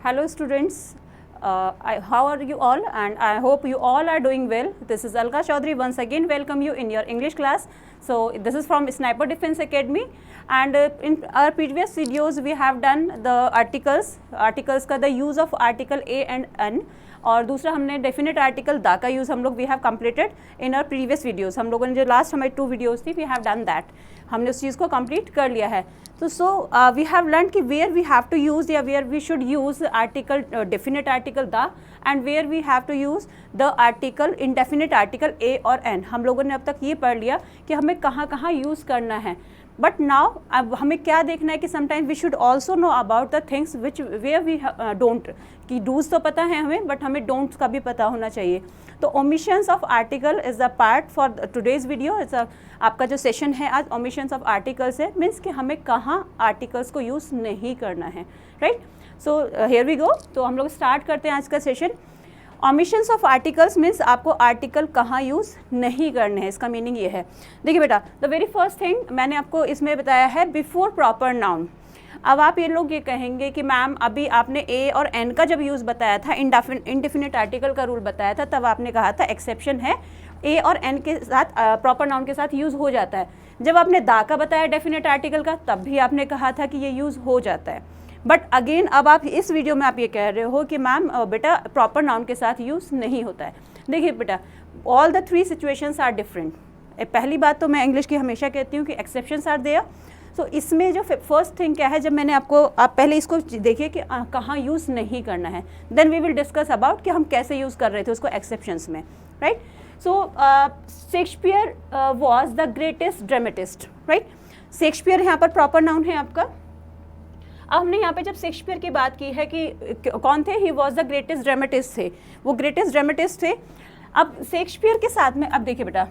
Hello students, how are you all? And I hope you all are doing well. This is Alka Chaudhary once again welcome you in your English class. So this is from Sniper Defense Academy, and in our previous videos we have done the articles का the use of article A and N, और दूसरा हमने definite article दा का use हम लोग we have completed in our previous videos. हम लोगों ने जो लास्ट हमारी 2 वीडियोस थी वी हैव डन दैट, हमने उस चीज़ को कंप्लीट कर लिया है. तो सो वी हैव लर्न कि where we have to use या where we should use article definite article the and where we have to use the article indefinite article a और एन. हम लोगों ने अब तक ये पढ़ लिया कि हमें कहाँ कहाँ यूज़ करना है. बट नाउ अब हमें क्या देखना है कि sometimes we should also know about the things which were we don't, कि डूज तो पता है हमें बट हमें डोंट्स का भी पता होना चाहिए. तो omissions of article is the part for today's video. आपका जो सेशन है आज ओमिशंस ऑफ आर्टिकल्स है, मीन्स कि हमें कहाँ आर्टिकल्स को यूज़ नहीं करना है. Right, so here we go. तो हम लोग स्टार्ट करते हैं आज का session. Omissions of articles means आपको आर्टिकल कहाँ यूज़ नहीं करने हैं, इसका मीनिंग ये है. देखिए बेटा, द वेरी फर्स्ट थिंग मैंने आपको इसमें बताया है बिफोर प्रॉपर नाउन. अब आप ये लोग ये कहेंगे कि मैम अभी आपने ए और एन का जब यूज़ बताया था, इंडेफिनिट आर्टिकल का रूल बताया था, तब आपने कहा था एक्सेप्शन है ए और एन के साथ प्रॉपर नाउन के साथ यूज़ हो जाता है. जब आपने दा का बताया डेफिनेट आर्टिकल का, तब भी आपने कहा था कि ये यूज़ हो जाता है. बट अगेन अब आप इस वीडियो में आप ये कह रहे हो कि मैम बेटा प्रॉपर नाउन के साथ यूज़ नहीं होता है. देखिए बेटा, all the 3 situations are different. पहली बात तो मैं इंग्लिश की हमेशा कहती हूँ कि एक्सेप्शंस आर देयर. सो इसमें जो फर्स्ट थिंग क्या है, जब मैंने आपको, आप पहले इसको देखिए कि कहाँ यूज़ नहीं करना है, then we will discuss about कि हम कैसे यूज़ कर रहे थे उसको एक्सेप्शंस में. Right, so Shakespeare was the greatest dramatist. Right, Shakespeare यहाँ पर प्रॉपर नाउन है आपका. अब हमने यहाँ पे जब शेक्सपियर की बात की है कि कौन थे, he was the greatest dramatist थे, वो ग्रेटेस्ट ड्रामेटिस्ट थे. अब शेक्सपियर के साथ में, अब देखिए बेटा,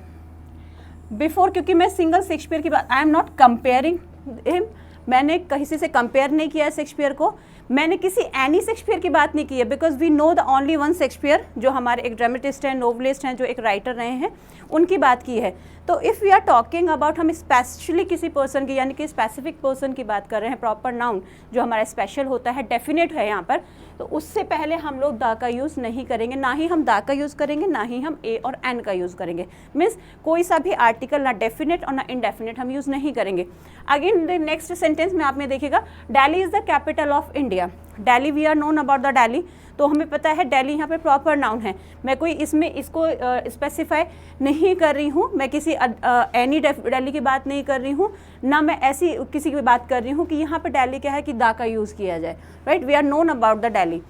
बिफोर, क्योंकि मैं सिंगल शेक्सपियर की बात, आई एम नॉट कंपेयरिंग हिम, मैंने किसी से कंपेयर नहीं किया है शेक्सपियर को, मैंने किसी एनी शेक्सपियर की बात नहीं की है, because we know the only one Shakespeare जो हमारे एक ड्रामेटिस्ट हैं, नोवेलिस्ट हैं, जो एक राइटर रहे हैं, उनकी बात की है. तो if we are talking about, हम स्पेशली किसी पर्सन की यानी कि स्पेसिफिक पर्सन की बात कर रहे हैं, प्रॉपर नाउन जो हमारा स्पेशल होता है, डेफिनेट है यहाँ पर, तो उससे पहले हम लोग दा का यूज़ नहीं करेंगे. ना ही हम दा का यूज़ करेंगे, ना ही हम ए और एन का यूज़ करेंगे. मीन्स कोई सा भी आर्टिकल ना डेफिनेट और ना इनडेफिनेट हम यूज़ नहीं करेंगे. अगेन द नेक्स्ट सेंटेंस में आपने देखिएगा, Delhi is the capital of India. Delhi, we are known about the Delhi, तो हमें पता है दिल्ली यहाँ पे प्रॉपर नाउन है. मैं कोई इसमें इसको स्पेसिफाई नहीं कर रही हूँ, मैं किसी एनी दिल्ली की बात नहीं कर रही हूँ, ना मैं ऐसी किसी की बात कर रही हूँ कि यहाँ पे दिल्ली क्या है कि दा का यूज़ किया जाए. Right, we are known about the Delhi.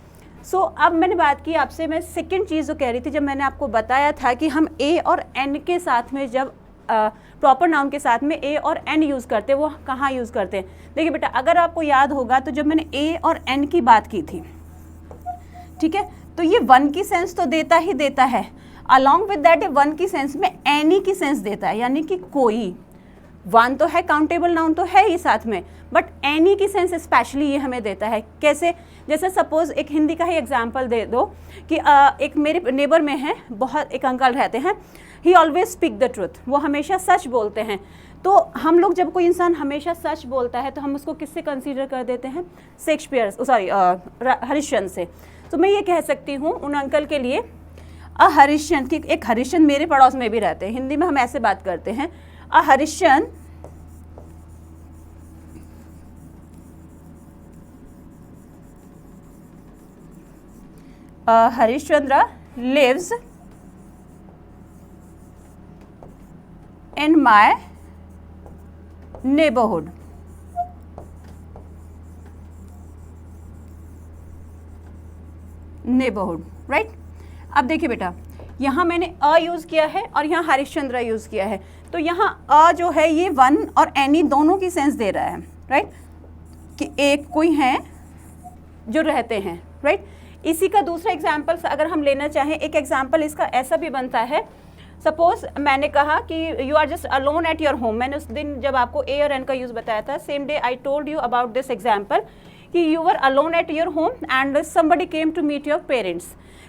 So अब मैंने बात की आपसे, मैं सेकेंड चीज़ जो कह रही थी, जब मैंने आपको बताया था कि हम ए और एन के साथ में जब प्रॉपर नाउन के साथ में ए और एन यूज़ करते हैं, वो कहाँ यूज़ करते हैं. देखिए बेटा, अगर आपको याद होगा तो जब मैंने ए और एन की बात की थी, ठीक है, तो ये वन की सेंस तो देता ही देता है, अलॉन्ग विद दैट वन की सेंस में एनी की सेंस देता है, यानी कि कोई. वन तो है, काउंटेबल नाउन तो है ही साथ में, बट एनी की सेंस स्पेशली ये हमें देता है. कैसे, जैसे सपोज एक हिंदी का ही एग्जांपल दे दो कि एक मेरे नेबर में है, बहुत एक अंकल रहते हैं, ही ऑलवेज स्पीक द ट्रुथ, वो हमेशा सच बोलते हैं. तो हम लोग जब कोई इंसान हमेशा सच बोलता है तो हम उसको किससे कंसीडर कर देते हैं, शेक्सपियर, सॉरी हरिश्चंद्र से. तो मैं ये कह सकती हूँ उन अंकल के लिए, हरिश्चंद्र की, एक हरिश्चंद्र मेरे पड़ोस में भी रहते हैं, हिंदी में हम ऐसे बात करते हैं, Harishchandra Harishchandra lives in my neighborhood. Right. अब देखिए बेटा, यहाँ मैंने अ यूज़ किया है और यहाँ हरिश्चंद्र यूज़ किया है, तो यहाँ अ जो है ये वन और एनी दोनों की सेंस दे रहा है. राइट, कि एक कोई हैं जो रहते हैं. राइट, इसी का दूसरा एग्जाम्पल अगर हम लेना चाहें, एक एग्जाम्पल इसका ऐसा भी बनता है, सपोज मैंने कहा कि you are just alone at your home. मैंने उस दिन जब आपको ए और एन का यूज़ बताया था, same day I told you about this example कि you were alone at your home and somebody came to meet your parents.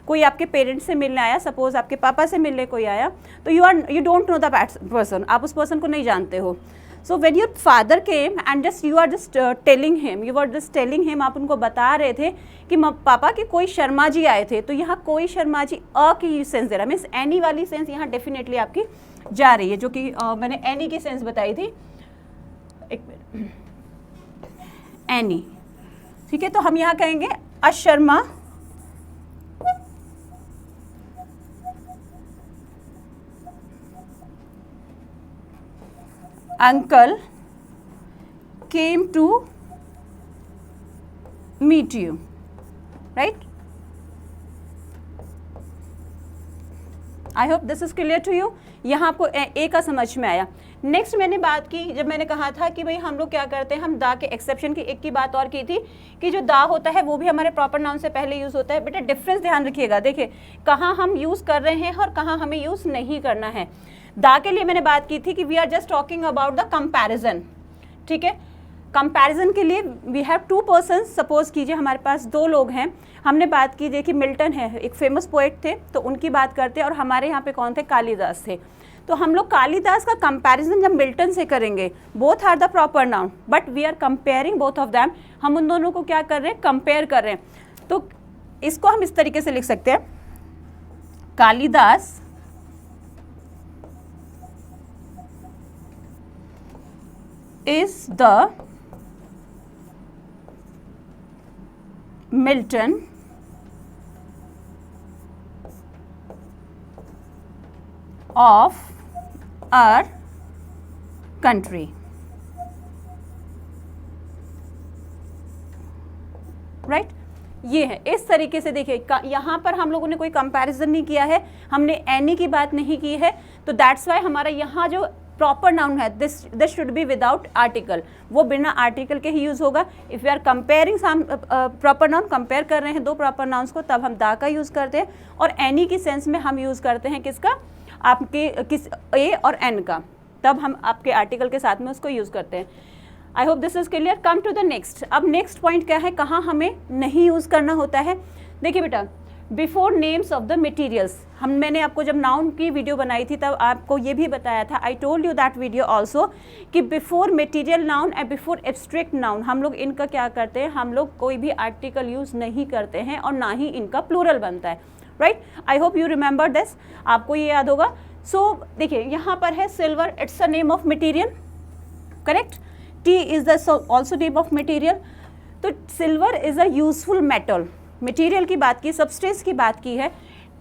कोई आपके पेरेंट्स से मिलने आया, सपोज आपके पापा से मिलने कोई आया, तो you don't know the person, आप उस पर्सन को नहीं जानते हो. So when your father came and just you are just telling him, आप उनको बता रहे थे कि पापा कि कोई शर्मा जी आए थे, तो यहाँ कोई शर्मा जी अ की सेंस दे रहा है, मीन्स एनी वाली सेंस यहाँ डेफिनेटली आपकी जा रही है, जो कि मैंने एनी की सेंस बताई थी, एक मिनट, एनी, ठीक है। तो हम यहाँ कहेंगे अ Sharma uncle came to meet you, right? I hope this is clear to you. यहाँ आपको ए का समझ में आया। नेक्स्ट मैंने बात की, जब मैंने कहा था कि भाई हम लोग क्या करते हैं, हम दा के एक्सेप्शन की एक की बात और की थी कि जो दा होता है वो भी हमारे प्रॉपर नाउन से पहले यूज़ होता है। बेटा डिफरेंस ध्यान रखिएगा, देखिए कहाँ हम यूज़ कर रहे हैं और कहाँ हमें यूज़ नहीं करना है। दा के लिए मैंने बात की थी कि we are just talking about the comparison, ठीक है। कंपैरिजन के लिए we have two persons, suppose कीजिए हमारे पास दो लोग हैं, हमने बात की, देखिए मिल्टन है, एक फेमस पोएट थे, तो उनकी बात करते हैं, और हमारे यहाँ पे कौन थे, कालिदास थे। तो हम लोग कालिदास का कंपैरिजन जब मिल्टन से करेंगे, both are the proper noun but we are comparing both of them, हम उन दोनों को क्या कर रहे हैं, कंपेयर कर रहे हैं। तो इसको हम इस तरीके से लिख सकते हैं, Kalidas is the Milton of our country, right. ये है, इस तरीके से देखिए यहाँ पर हम लोगों ने कोई कंपैरिजन नहीं किया है, हमने एनी की बात नहीं की है, तो दैट्स वाई हमारा यहाँ जो प्रॉपर नाउन है this should be without article, वो बिना आर्टिकल के ही यूज होगा। If you are comparing some proper noun, compare कर रहे हैं दो प्रॉपर नाउन्स को, तब हम दा का यूज करते हैं, और एनी की सेंस में हम यूज करते हैं किसका, आपके किस ए और एन का, तब हम आपके आर्टिकल के साथ में उसको यूज करते हैं। I hope this is clear. Come to the next. अब नेक्स्ट पॉइंट क्या है, कहाँ हमें नहीं यूज करना होता है। देखिए बेटा, before names of the materials, मैंने आपको जब नाउन की वीडियो बनाई थी तब आपको ये भी बताया था, I told you that video also, कि before material noun and before abstract noun हम लोग इनका क्या करते हैं, हम लोग कोई भी आर्टिकल यूज़ नहीं करते हैं और ना ही इनका प्लूरल बनता है, right. I hope you remember this, आपको ये याद होगा। सो देखिए यहाँ पर है silver, it's a name of material, correct. Tea is the also name of material. तो silver is a useful metal, material की बात की, सब्सटेंस की बात की है।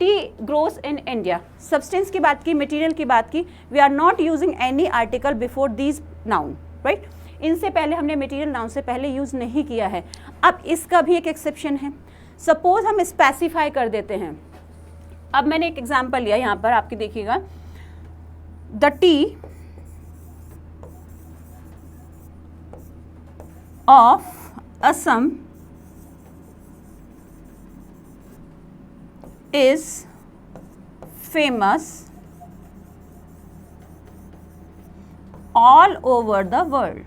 Tea grows in India, substance की बात की, मटेरियल की बात की। We are not using any article before these noun, right. इनसे पहले हमने मटेरियल नाउन से पहले यूज़ नहीं किया है। अब इसका भी एक एक्सेप्शन है, सपोज हम स्पेसिफाई कर देते हैं। अब मैंने एक एग्जांपल लिया यहाँ पर, आपकी देखिएगा, the T of Assam is famous all over the world,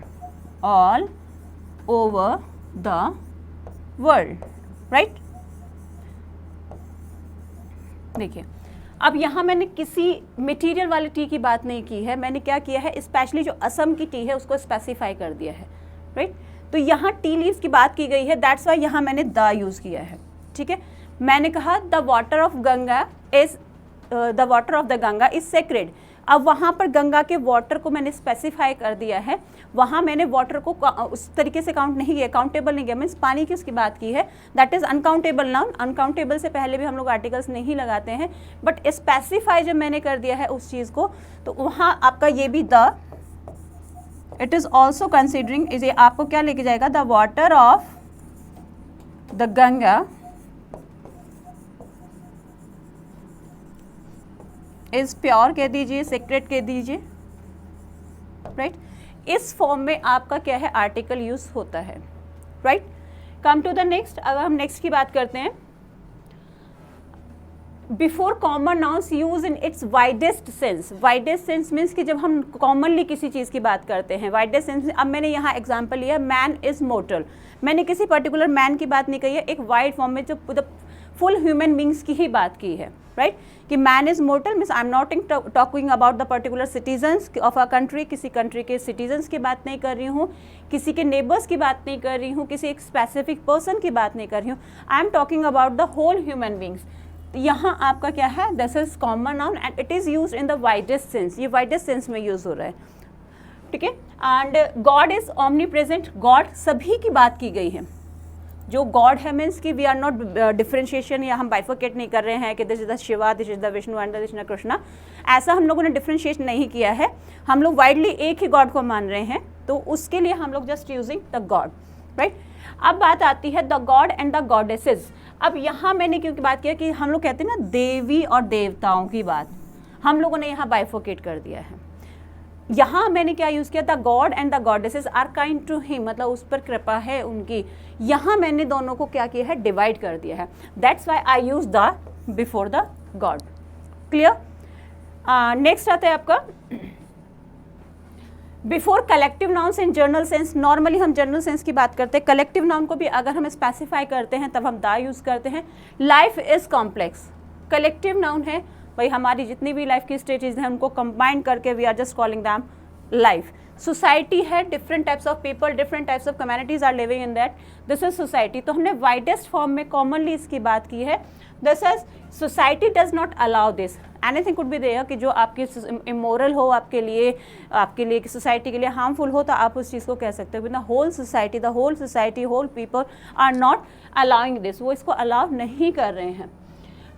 all over the world, right। देखिए अब यहाँ मैंने किसी मटेरियल वाली टी की बात नहीं की है, मैंने क्या किया है, स्पेशली जो असम की टी है उसको स्पेसिफाई कर दिया है, राइट। तो यहाँ टी लीव्स की बात की गई है, दैट्स वाई यहाँ मैंने द यूज़ किया है, ठीक है। मैंने कहा the water of Ganga is, the water of the Ganga is sacred. अब वहाँ पर गंगा के वाटर को मैंने स्पेसिफाई कर दिया है, वहाँ मैंने वाटर को उस तरीके से काउंट नहीं किया, काउंटेबल नहीं किया, मीन्स पानी की उसकी बात की है, that is uncountable noun. Uncountable से पहले भी हम लोग आर्टिकल्स नहीं लगाते हैं, बट स्पेसिफाई जब मैंने कर दिया है उस चीज़ को, तो वहाँ आपका ये भी the, it is also considering, is आपको क्या लेके जाएगा, the water of the Ganga is pure कह दीजिए, सेक्रेट कह दीजिए, राइट। इस फॉर्म में आपका क्या है, आर्टिकल यूज होता है, right. Come to the next. अगर हम नेक्स्ट की बात करते हैं, before common nouns use in its widest sense. Widest sense means कि जब हम कॉमनली किसी चीज़ की बात करते हैं, वाइडेस्ट सेंस. अब मैंने यहाँ एग्जांपल लिया, मैन इज मोर्टल. मैंने किसी पर्टिकुलर मैन की बात नहीं कही है, एक वाइड फॉर्म में जो फुल ह्यूमन बींग्स की ही बात की है, राइट कि man is mortar means I am not talking about the particular citizens of a country. किसी कंट्री के सिटीजन्स की बात नहीं कर रही हूँ, किसी के नेबर्स की बात नहीं कर रही हूँ, किसी एक स्पेसिफिक पर्सन की बात नहीं कर रही हूँ. I am talking about the whole human beings. यहाँ आपका क्या है, this is common noun and it is use in the widest sense. ये वाइडेस्ट सेंस में यूज हो रहा है, ठीक है. And God is omnipresent. God सभी की बात की गई है. जो गॉड है मीन्स कि वी आर नॉट डिफ्रेंशिएशन या हम बाइफोकेट नहीं कर रहे हैं कि this is the Shiva, this is the Vishnu and this is the Krishna. ऐसा हम लोगों ने डिफ्रेंशिएट नहीं किया है. हम लोग वाइडली एक ही गॉड को मान रहे हैं, तो उसके लिए हम लोग just using the God, right. अब बात आती है the god and the goddesses. अब यहाँ मैंने क्योंकि बात किया कि हम लोग कहते हैं ना देवी और देवताओं की बात, हम लोगों ने यहाँ बाइफोकेट कर दिया है. यहाँ मैंने क्या यूज़ किया, the god and the goddesses are kind to him, मतलब उस पर कृपा है उनकी. यहाँ मैंने दोनों को क्या किया है, डिवाइड कर दिया है. That's why I use the before the God. Clear. Next आता है आपका before collective nouns in general sense. Normally हम जनरल सेंस की बात करते हैं, कलेक्टिव नाउन को भी अगर हम स्पेसिफाई करते हैं तब हम द यूज़ करते हैं. Life is complex collective noun है भाई. हमारी जितनी भी लाइफ की स्टेजेस हैं उनको कंबाइन करके we are just calling them life. Society है, different types of people, different types of communities are living in that, this is society. तो हमने वाइडेस्ट फॉर्म में कॉमनली इसकी बात की है. This is society does not allow this. Anything could be there कि जो आपकी इमोरल हो, आपके लिए सोसाइटी के लिए हार्मफुल हो, तो आप उस चीज़ को कह सकते हो. The whole society whole people are not allowing this. वो इसको अलाउ नहीं कर रहे हैं.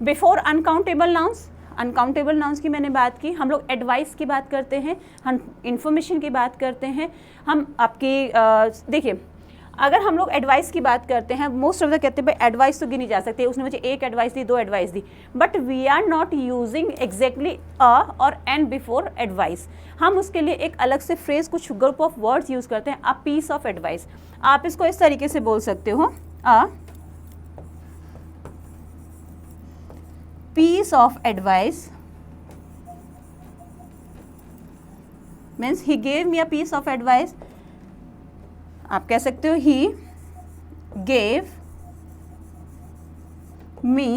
Before uncountable nouns. Uncountable nouns की मैंने बात की. हम लोग एडवाइस की बात करते हैं, हम इंफॉर्मेशन की बात करते हैं. हम आपकी देखिए, अगर हम लोग एडवाइस की बात करते हैं, मोस्ट ऑफ द कहते हैं भाई एडवाइस तो गिनी जा सकती है, उसने मुझे एक एडवाइस दी, 2 एडवाइस दी, but we are not using exactly a और एन बिफोर एडवाइस. हम उसके लिए एक अलग से फ्रेज, कुछ ग्रुप ऑफ वर्ड्स यूज़ करते हैं. अ पीस ऑफ एडवाइस, आप इसको इस तरीके से बोल सकते हो, अ piece of advice means he gave me a piece of advice. आप कह सकते हो he gave me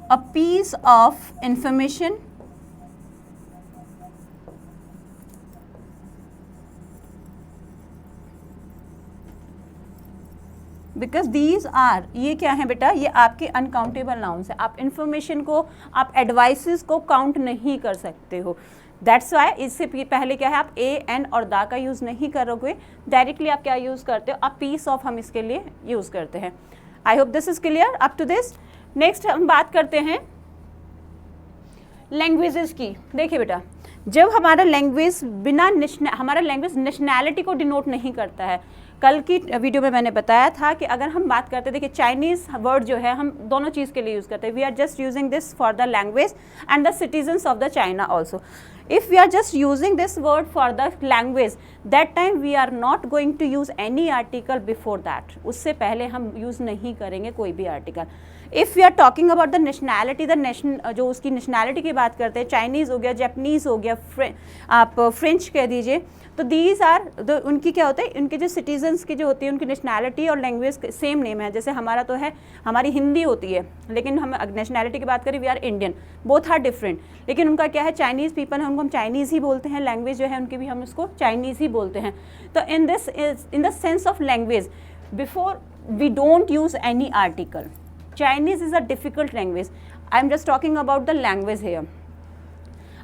a piece of information because these are, ये क्या है बेटा, ये आपके अनकाउंटेबल नाउन्स है. आप इंफॉर्मेशन को, आप एडवाइसेस को काउंट नहीं कर सकते हो. दैट्स वाई इससे पहले क्या है, आप ए एन और दा का यूज़ नहीं करोगे. डायरेक्टली आप क्या यूज़ करते हो, आप पीस ऑफ हम इसके लिए यूज़ करते हैं. I hope this is clear up to this. Next हम बात करते हैं लैंग्वेजेस की. देखिए बेटा, जब हमारा लैंग्वेज हमारा लैंग्वेज नेशनैलिटी को डिनोट नहीं करता है. कल की वीडियो में मैंने बताया था कि अगर हम बात करते हैं, देखिए चाइनीज़ वर्ड जो है हम दोनों चीज़ के लिए यूज़ करते हैं. We are just using this for the language and the citizens of the China also. if we are just using this word for the language, that time we are not going to use any article before that. उससे पहले हम use नहीं करेंगे कोई भी article. If we are talking about the nationality, the nation जो उसकी nationality की बात करते हैं, चाइनीज़ हो गया, जापानीज़ हो गया, आप फ्रेंच कह दीजिए, तो दीज आर उनकी क्या होता है, उनके जो सिटीजन्स की जो होती है उनकी नेशनैलिटी और लैंग्वेज सेम नेम है. जैसे हमारा तो है, हमारी हिंदी होती है, लेकिन हम नेशनैलिटी की बात करें, we are Indian, both are different. लेकिन उनका क्या है, चाइनीज़ पीपल है, उनको हम चाइनीज़ ही बोलते हैं. लैंग्वेज जो है उनकी भी हम उसको चाइनीज़ ही बोलते हैं. तो in the sense of language, before we don't use any article. Chinese is a difficult language. I am just talking about the language here.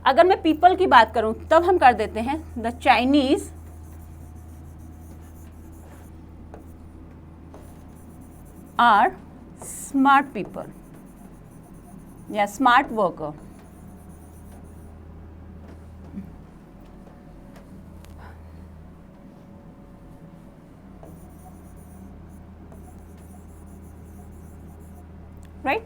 अगर मैं पीपल की बात करूं तब हम कर देते हैं the Chinese are smart people या स्मार्ट वर्कर. राइट,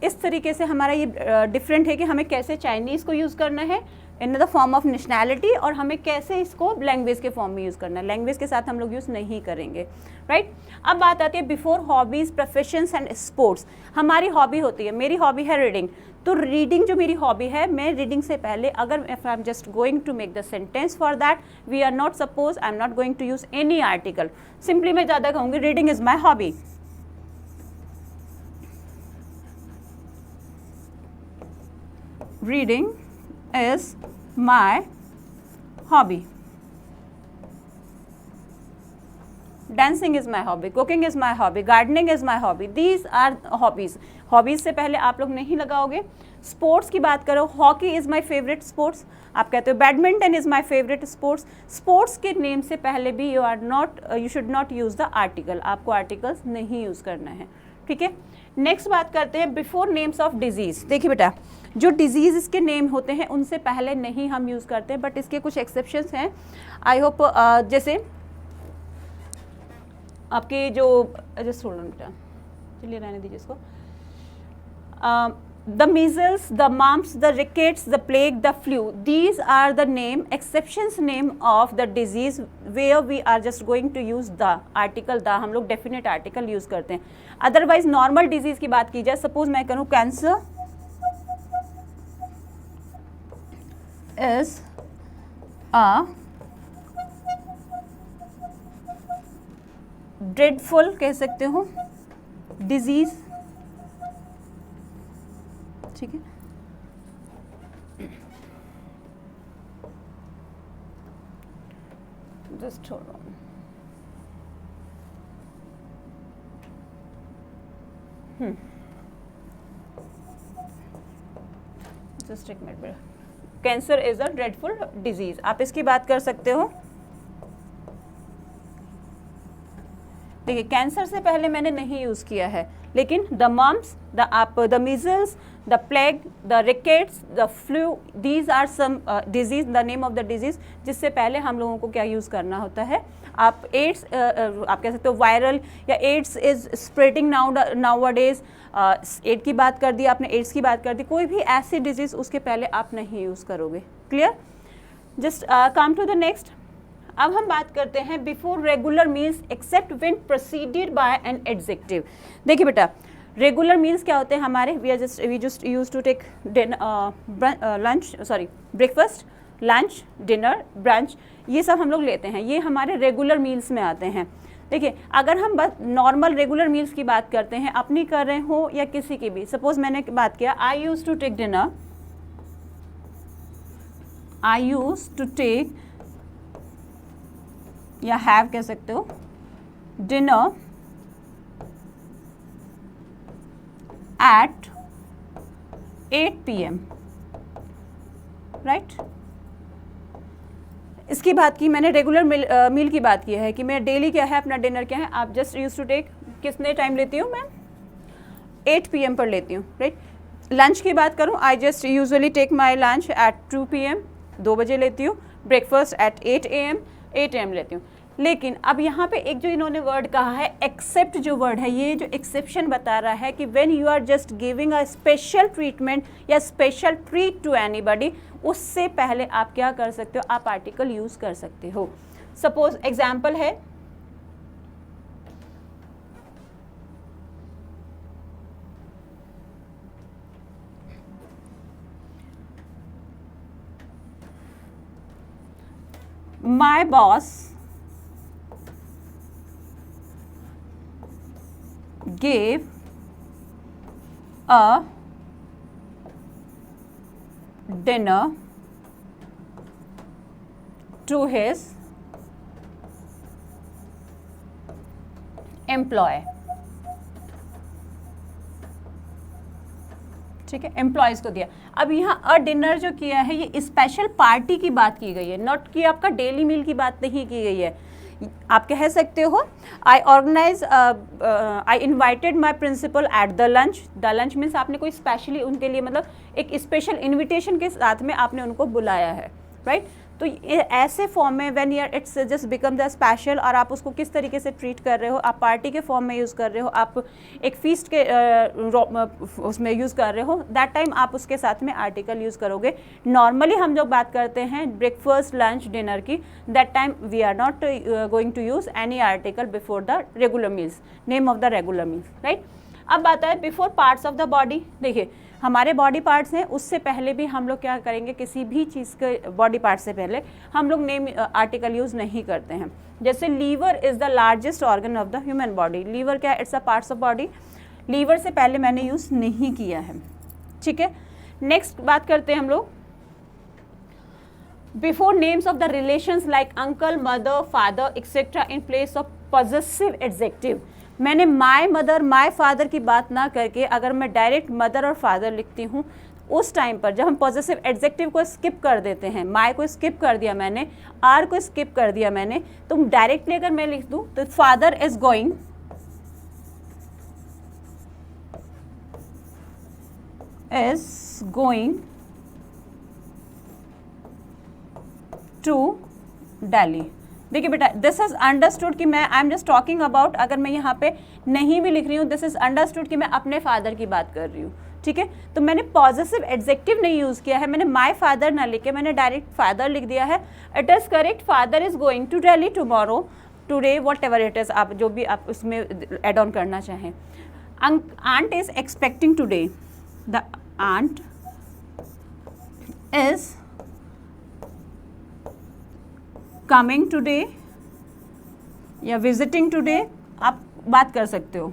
इस तरीके से हमारा ये डिफरेंट है कि हमें कैसे चाइनीज़ को यूज़ करना है, in the form of nationality, और हमें कैसे इसको लैंग्वेज के फॉर्म में यूज़ करना है, लैंग्वेज के साथ हम लोग यूज़ नहीं करेंगे, राइट। अब बात आती है before hobbies, professions and sports. हमारी हॉबी होती है, मेरी हॉबी है रीडिंग, तो रीडिंग जो मेरी हॉबी है, मैं रीडिंग से पहले अगर if I am just going to make the sentence for that, we are not suppose I am not going to use any article, simply मैं ज़्यादा कहूँगी reading is my hobby. Reading is my hobby. Dancing is my hobby. Cooking is my hobby. Gardening is my hobby. These are hobbies. Hobbies से पहले आप लोग नहीं लगाओगे। Sports की बात करो, hockey is my favourite sports, आप कहते हो badminton is my favourite sports. Sports के नेम से पहले भी you should not use the article, आपको आर्टिकल्स नहीं यूज़ करना है, ठीक है। नेक्स्ट बात करते हैं बिफोर नेम्स ऑफ डिजीज़। देखिए बेटा, जो डिजीज़ इसके नेम होते हैं उनसे पहले नहीं हम यूज़ करते हैं, बट इसके कुछ एक्सेप्शंस हैं। आई होप जैसे आपके जो जस्ट होल्ड ऑन बेटा, चलिए रहने दीजिए इसको। The measles, the mumps, the rickets, the plague, the flu, these are the name, exceptions name of the disease where we are just going to use the article the, हम लोग definite article use करते हैं। Otherwise normal disease की बात की जाए, suppose मैं करूँ कैंसर is a dreadful कह सकते हो डिजीज़, ठीक है। जस्ट होल्ड ऑन, जस्ट एक मिनट बेटा। Cancer is a dreadful disease, आप इसकी बात कर सकते हो। देखिए कैंसर से पहले मैंने नहीं यूज़ किया है, लेकिन the mumps, the measles, the plague, the rickets, the flu, these are some disease, the name of the disease जिससे पहले हम लोगों को क्या यूज़ करना होता है। आप एड्स आप कह सकते हो वायरल, या AIDS is spreading nowadays, AIDS की बात कर दी आपने, एड्स की बात कर दी, कोई भी ऐसी डिजीज़ उसके पहले आप नहीं यूज़ करोगे। Clear? Just come to the next. अब हम बात करते हैं before regular meals except when proceeded by an adjective. देखिए बेटा, रेगुलर मील्स क्या होते हैं हमारे, we just use to take breakfast, lunch, dinner, brunch, ये सब हम लोग लेते हैं, ये हमारे रेगुलर मील्स में आते हैं। देखिए अगर हम बस नॉर्मल रेगुलर मील्स की बात करते हैं, अपनी कर रहे हो या किसी की भी, सपोज मैंने बात किया I use to take dinner, I use to take या हैव कह सकते हो डिनर एट 8 PM, राइट। इसकी बात की मैंने, रेगुलर मील की बात की है कि मैं डेली क्या है अपना डिनर क्या है, आप जस्ट यूज टू टेक कितने टाइम लेती हूँ मैं, 8 PM पर लेती हूँ, राइट। लंच की बात करूँ, I just usually take my lunch at 2 PM, 2 बजे लेती हूँ। ब्रेकफास्ट एट 8 AM लेती हूँ। लेकिन अब यहाँ पे एक जो इन्होंने वर्ड कहा है एक्सेप्ट, जो वर्ड है ये जो एक्सेप्शन बता रहा है कि when you are just giving a special treatment या स्पेशल ट्रीट टू एनीबॉडी, उससे पहले आप क्या कर सकते हो, आप आर्टिकल यूज कर सकते हो। सपोज एग्जाम्पल है, my boss gave a dinner to his employee, ठीक है, एम्प्लॉयज़ को दिया। अब यहाँ अ डिनर जो किया है ये स्पेशल पार्टी की बात की गई है, नॉट कि आपका डेली मील की बात नहीं की गई है। आप कह सकते हो I invited my principal at the lunch. The lunch means आपने कोई स्पेशली उनके लिए, मतलब एक स्पेशल इन्विटेशन के साथ में आपने उनको बुलाया है, राइट। तो ये ऐसे फॉर्म में when your it's just become the special, और आप उसको किस तरीके से ट्रीट कर रहे हो, आप पार्टी के फॉर्म में यूज़ कर रहे हो, आप एक फीस्ट के उसमें यूज़ कर रहे हो, दैट टाइम आप उसके साथ में आर्टिकल यूज़ करोगे। नॉर्मली हम जो बात करते हैं ब्रेकफास्ट लंच डिनर की, that time we are not going to use any article before the regular meals, name of the regular meals, right. अब बात है before parts of the body. देखिए हमारे बॉडी पार्ट्स हैं, उससे पहले भी हम लोग क्या करेंगे, किसी भी चीज़ के बॉडी पार्ट से पहले हम लोग नेम आर्टिकल यूज़ नहीं करते हैं। जैसे liver is the largest organ of the human body, liver क्या है, it's a parts of body, liver से पहले मैंने यूज़ नहीं किया है, ठीक है। नेक्स्ट बात करते हैं हम लोग before names of the relations like uncle, mother, father etcetera in place of possessive adjective. मैंने माय मदर, माय फादर की बात ना करके अगर मैं डायरेक्ट मदर और फादर लिखती हूँ, उस टाइम पर जब हम पॉजेसिव एडजेक्टिव को स्किप कर देते हैं, माय को स्किप कर दिया मैंने, आर को स्किप कर दिया मैंने, तो डायरेक्टली अगर मैं लिख दूँ तो father is going to Delhi. देखिए बेटा, दिस इज अंडरस्टूड कि मैं I am just talking about, अगर मैं यहाँ पे नहीं भी लिख रही हूँ, दिस इज अंडरस्टूड कि मैं अपने फादर की बात कर रही हूँ, ठीक है। तो मैंने पॉजेसिव एडजेक्टिव नहीं यूज़ किया है, मैंने माय फादर ना लिख के मैंने डायरेक्ट फादर लिख दिया है। It is correct, father is going to Delhi tomorrow, today, whatever it is, आप जो भी आप उसमें एड ऑन करना चाहें। Aunt is expecting today, the aunt is coming today या विजिटिंग टुडे, आप बात कर सकते हो,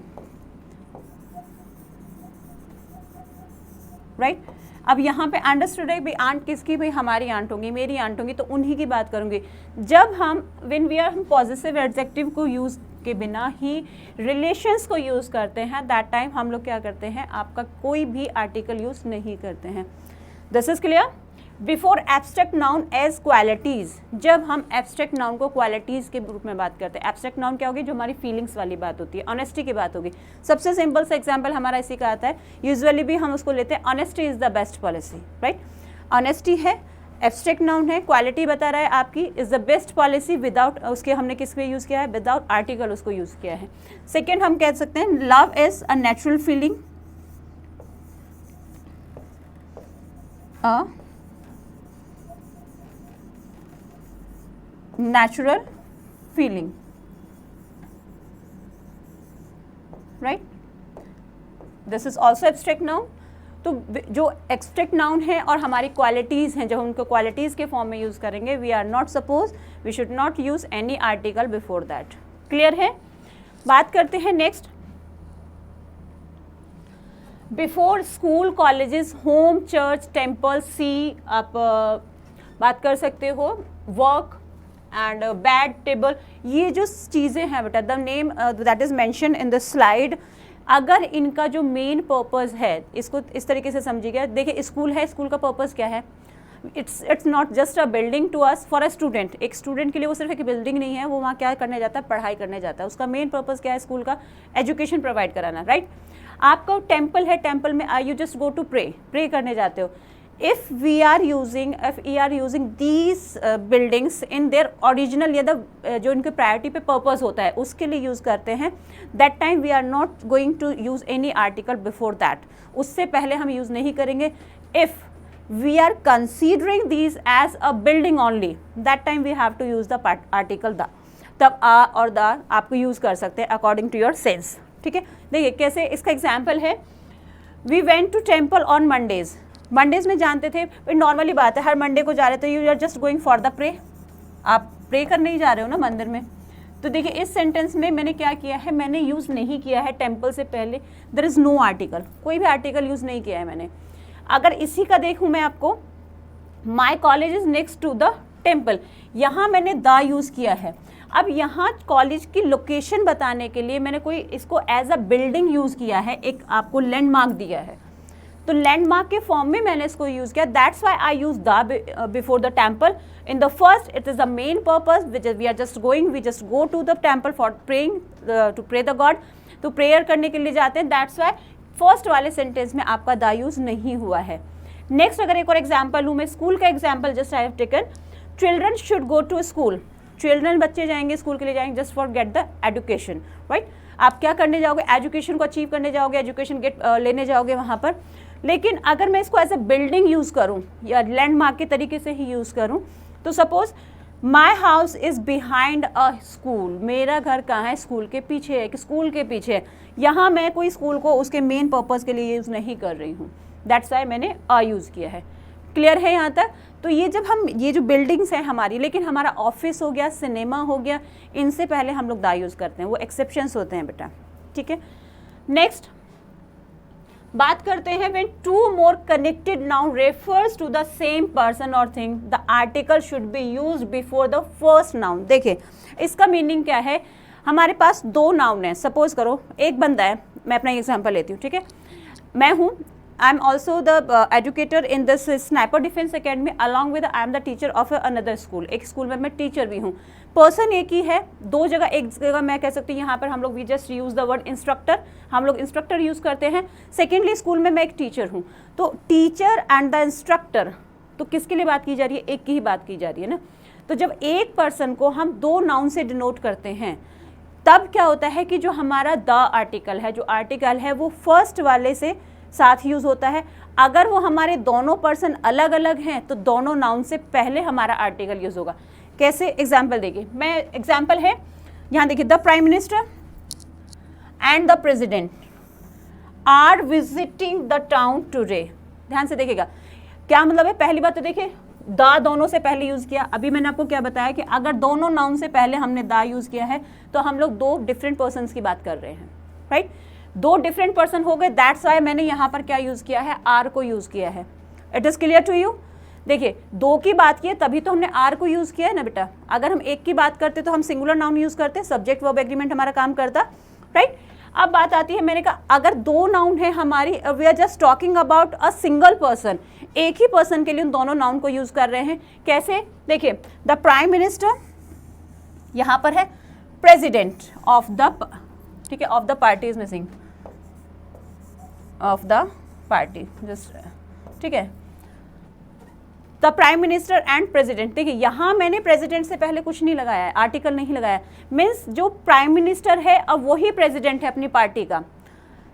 राइट। अब यहाँ पे अंडरस्टूड है भाई, आंट किसकी, भाई हमारी आंट होंगी, मेरी आंट होंगी, तो उन्हीं की बात करूँगी। जब हम व्हेन वी आर, हम पॉजिटिव एडजेक्टिव को यूज़ के बिना ही रिलेशंस को यूज़ करते हैं, दैट टाइम हम लोग क्या करते हैं, आपका कोई भी आर्टिकल यूज़ नहीं करते हैं। This is clear. Before abstract noun as qualities, जब हम एब्स्ट्रैक्ट नाउन को क्वालिटीज़ के रूप में बात करते हैं, एब्स्ट्रैक्ट नाउन क्या होगी, जो हमारी फीलिंग्स वाली बात होती है, ऑनेस्टी की बात होगी। सबसे सिंपल सा एग्जांपल हमारा इसी का आता है, यूजुअली भी हम उसको लेते हैं, honesty is the best policy, right. Honesty है, एब्स्ट्रैक्ट नाउन है, क्वालिटी बता रहा है आपकी, is the best policy, without उसके हमने किस पे यूज़ किया है, विदाउट आर्टिकल उसको यूज़ किया है। सेकेंड हम कह सकते हैं, love is a natural feeling, natural feeling, right? This is also abstract noun। तो जो abstract noun है और हमारी qualities हैं, जब हम उनको qualities के फॉर्म में यूज़ करेंगे, we are not supposed, we should not use any article before that। Clear है। बात करते हैं next, before school, colleges, home, church, temple, sea, आप बात कर सकते हो, वर्क एंड बेड, टेबल, ये जो चीज़ें हैं बेटा, the name that is mention in the slide, अगर इनका जो मेन पर्पज़ है, इसको इस तरीके से समझिएगा। देखिए स्कूल है, स्कूल का पर्पज़ क्या है, it's not just a building to us, for a student, एक स्टूडेंट के लिए वो सिर्फ एक बिल्डिंग नहीं है, वो वहाँ क्या करने जाता है, पढ़ाई करने जाता है। उसका मेन पर्पज़ क्या है स्कूल का, एजुकेशन प्रोवाइड कराना, राइट। आपका टेम्पल है, टेम्पल में you just go to pray करने जाते हो। if we are using these buildings in their original या जो इनके प्रायोरिटी पे पर्पस होता है उसके लिए यूज़ करते हैं, that time we are not going to use any article before that, उससे पहले हम यूज़ नहीं करेंगे। if we are considering these as a building only, that time we have to use the article the, तब आ और the आपको use कर सकते हैं according to your sense, ठीक है। देखिए कैसे, इसका एग्जाम्पल है, we went to temple on Mondays, Mondays में जानते थे, नॉर्मली बात है, हर मंडे को जा रहे थे, you are just going for the pray, आप प्रे करने ही जा रहे हो ना मंदिर में। तो देखिए इस सेंटेंस में मैंने क्या किया है, मैंने यूज़ नहीं किया है टेम्पल से पहले, देयर इज़ नो आर्टिकल, कोई भी आर्टिकल यूज़ नहीं किया है मैंने। अगर इसी का देखूँ मैं आपको, my college is next to the temple, यहाँ मैंने द यूज़ किया है। अब यहाँ कॉलेज की लोकेशन बताने के लिए मैंने कोई इसको एज अ बिल्डिंग यूज़ किया है, एक आपको लैंडमार्क दिया है, तो लैंडमार्क के फॉर्म में मैंने इसको यूज़ किया, that's why I use the before the temple. In the first it is the main purpose which is we are just going, we just go to the temple for praying, to pray the God, तो prayer करने के लिए जाते हैं, that's why first वाले sentence में आपका the use नहीं हुआ है। नेक्स्ट अगर एक और एग्जाम्पल लूँ मैं, स्कूल का example just I have taken, children should go to school, children बच्चे जाएंगे स्कूल के लिए जाएंगे just for get the education, right. आप क्या करने जाओगे, एजुकेशन को अचीव करने जाओगे, एजुकेशन लेने जाओगे वहाँ पर। लेकिन अगर मैं इसको एज ए बिल्डिंग यूज़ करूँ या लैंडमार्क के तरीके से ही यूज़ करूँ, तो suppose my house is behind a school, मेरा घर कहाँ है, स्कूल के पीछे है, कि स्कूल के पीछे है। यहाँ मैं कोई स्कूल को उसके मेन पर्पज़ के लिए यूज़ नहीं कर रही हूँ, दैट्स वाई मैंने अ यूज़ किया है। क्लियर है यहाँ तक? तो ये जब हम ये जो बिल्डिंग्स हैं हमारी, लेकिन हमारा ऑफिस हो गया, सिनेमा हो गया, इनसे पहले हम लोग दा यूज़ करते हैं, वो एक्सेप्शंस होते हैं बेटा, ठीक है। नेक्स्ट बात करते हैं when two more connected noun refers to the same person और thing, the article should be used before the first noun. देखिए इसका मीनिंग क्या है, हमारे पास दो नाउन है, सपोज करो एक बंदा है, मैं अपना एग्जांपल लेती हूँ, ठीक है। मैं हूँ, I am also the educator in this sniper defence academy, along with I am the teacher of another school, एक स्कूल में मैं टीचर भी हूँ। पर्सन एक ही है, दो जगह, एक जगह मैं कह सकती हूँ यहाँ पर हम लोग we just use the word instructor, हम लोग इंस्ट्रक्टर यूज़ करते हैं। सेकेंडली स्कूल में मैं एक टीचर हूँ, तो टीचर एंड द इंस्ट्रक्टर, तो किसके लिए बात की जा रही है, एक की ही बात की जा रही है ना। तो जब एक पर्सन को हम दो नाउन से डिनोट करते हैं, तब क्या होता है कि जो हमारा द आर्टिकल है, जो आर्टिकल है वो फर्स्ट वाले से साथ यूज़ होता है। अगर वो हमारे दोनों पर्सन अलग अलग हैं तो दोनों नाउन से पहले हमारा आर्टिकल यूज़ होगा। कैसे, एग्जाम्पल देखिए, मैं एग्जाम्पल है यहाँ देखिए, the prime minister and the president are visiting the town today. ध्यान से देखिएगा क्या मतलब है। पहली बात तो देखिए द दोनों से पहले यूज़ किया। अभी मैंने आपको क्या बताया कि अगर दोनों नाउन से पहले हमने द यूज़ किया है तो हम लोग दो डिफरेंट पर्सन्स की बात कर रहे हैं, राइट। दो डिफरेंट पर्सन हो गए, दैट्स वाई मैंने यहाँ पर क्या यूज़ किया है, आर को यूज़ किया है। It is clear to you. देखिए दो की बात की है तभी तो हमने आर को यूज़ किया है ना बेटा। अगर हम एक की बात करते तो हम सिंगुलर नाउन यूज़ करते, सब्जेक्ट वर्ब एग्रीमेंट हमारा काम करता, राइट। अब बात आती है, मैंने कहा अगर दो नाउन है हमारी, we are just talking about a single person, एक ही पर्सन के लिए उन दोनों नाउन को यूज़ कर रहे हैं। कैसे, देखिए द प्राइम मिनिस्टर, यहाँ पर है प्रेसिडेंट ऑफ द, ठीक है, of the party is missing, of the party just, ठीक है, the prime minister and president. देखिए यहाँ मैंने प्रेसिडेंट से पहले कुछ नहीं लगाया है, आर्टिकल नहीं लगाया, मीन्स जो प्राइम मिनिस्टर है अब वही प्रेसिडेंट है अपनी पार्टी का,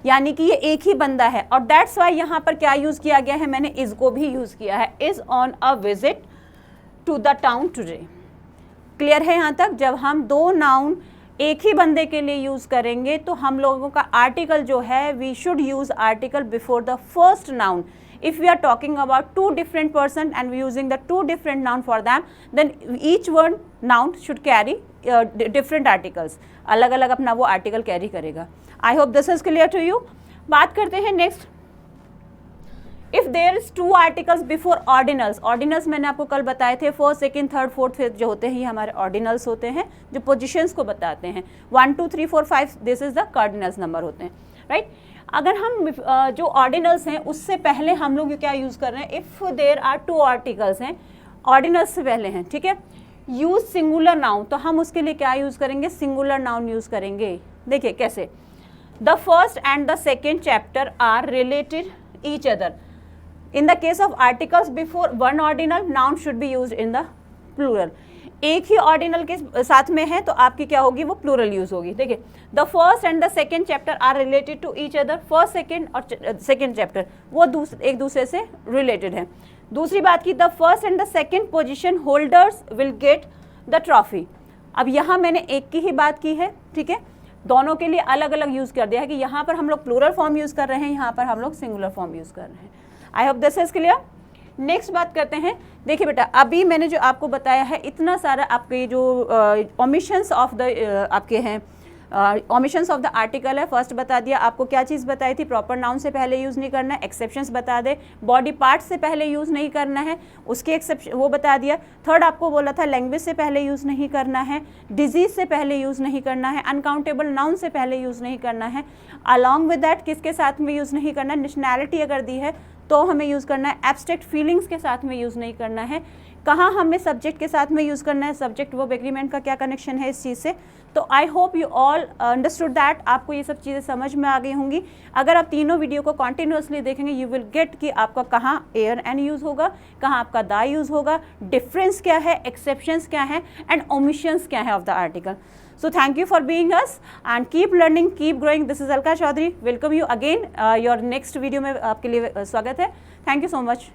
यानी कि ये एक ही बंदा है। और दैट्स वाई यहाँ पर क्या यूज़ किया गया है, मैंने इज को भी यूज़ किया है, is on a visit to the town today. Clear है यहाँ तक। जब हम दो नाउन एक ही बंदे के लिए यूज़ करेंगे तो हम लोगों का आर्टिकल जो है, we should use article before the first noun. If we are talking about two different person and we using the two different noun for them, then each one noun should carry different articles, अलग अलग अपना वो article carry करेगा। I hope this is clear to you। बात करते हैं next, if there is two articles before ordinals. Ordinals मैंने आपको कल बताए थे, first second third fourth fifth जो होते हैं ये हमारे ऑर्डिनल्स होते हैं, जो पोजिशंस को बताते हैं। 1 2 3 4 5 this is the cardinals number होते हैं, राइट। अगर हम जो ऑर्डिनल्स हैं उससे पहले हम लोग क्या यूज़ कर रहे हैं, if there are two articles हैं, ऑर्डिनल्स से पहले हैं, ठीक है, यूज़ सिंगुलर नाउन, तो हम उसके लिए क्या यूज़ करेंगे, सिंगुलर नाउन यूज़ करेंगे। देखिए कैसे, the first and the second chapter are related each other. In the case of articles before one ordinal, noun should be used in the plural. एक ही ऑर्डिनल के साथ में है तो आपकी क्या होगी, वो प्लूरल यूज होगी। देखिए the first and the second chapter are related to each other, first second और सेकेंड चैप्टर वो एक दूसरे से रिलेटेड है। दूसरी बात की, the first and the second position holders will get the trophy. अब यहाँ मैंने एक की ही बात की है, ठीक है, दोनों के लिए अलग अलग यूज़ कर दिया है कि यहाँ पर हम लोग प्लूरल फॉर्म यूज़ कर रहे हैं, यहाँ पर हम लोग सिंगुलर फॉर्म यूज़ कर रहे हैं। I hope this is clear. Next बात करते हैं, देखिए बेटा अभी मैंने जो आपको बताया है इतना सारा आपके जो ओमिशंस ऑफ द आपके हैं, ओमिशंस ऑफ द आर्टिकल है। फर्स्ट बता दिया आपको, क्या चीज़ बताई थी, प्रॉपर नाउन से पहले यूज़ नहीं करना है, एक्सेप्शंस बता दे, बॉडी पार्ट से पहले यूज़ नहीं करना है, उसके एक्सेप्शन वो बता दिया। थर्ड आपको बोला था लैंग्वेज से पहले यूज़ नहीं करना है, डिजीज़ से पहले यूज़ नहीं करना है, अनकाउंटेबल नाउन से पहले यूज़ नहीं करना है, अलॉन्ग विद दैट किसके साथ में यूज़ नहीं करना है, नेशनैलिटी अगर दी है तो हमें यूज़ करना है, एब्स्ट्रैक्ट फीलिंग्स के साथ में यूज़ नहीं करना है, कहाँ हमें सब्जेक्ट के साथ में यूज़ करना है, सब्जेक्ट वर्ब एग्रीमेंट का क्या कनेक्शन है इस चीज़ से। तो आई hope you all understood that, आपको ये सब चीज़ें समझ में आ गई होंगी। अगर आप तीनों वीडियो को कॉन्टिन्यूसली देखेंगे यू विल गेट कि आपका कहाँ एयर एन यूज़ होगा, कहाँ आपका द यूज़ होगा, डिफरेंस क्या है, एक्सेप्शंस क्या है एंड ओमिशंस क्या है of the article. So thank you for being us and keep learning, keep growing. This is Alka Chaudhary. Welcome you again. Your next video में आपके लिए स्वागत है. Thank you so much.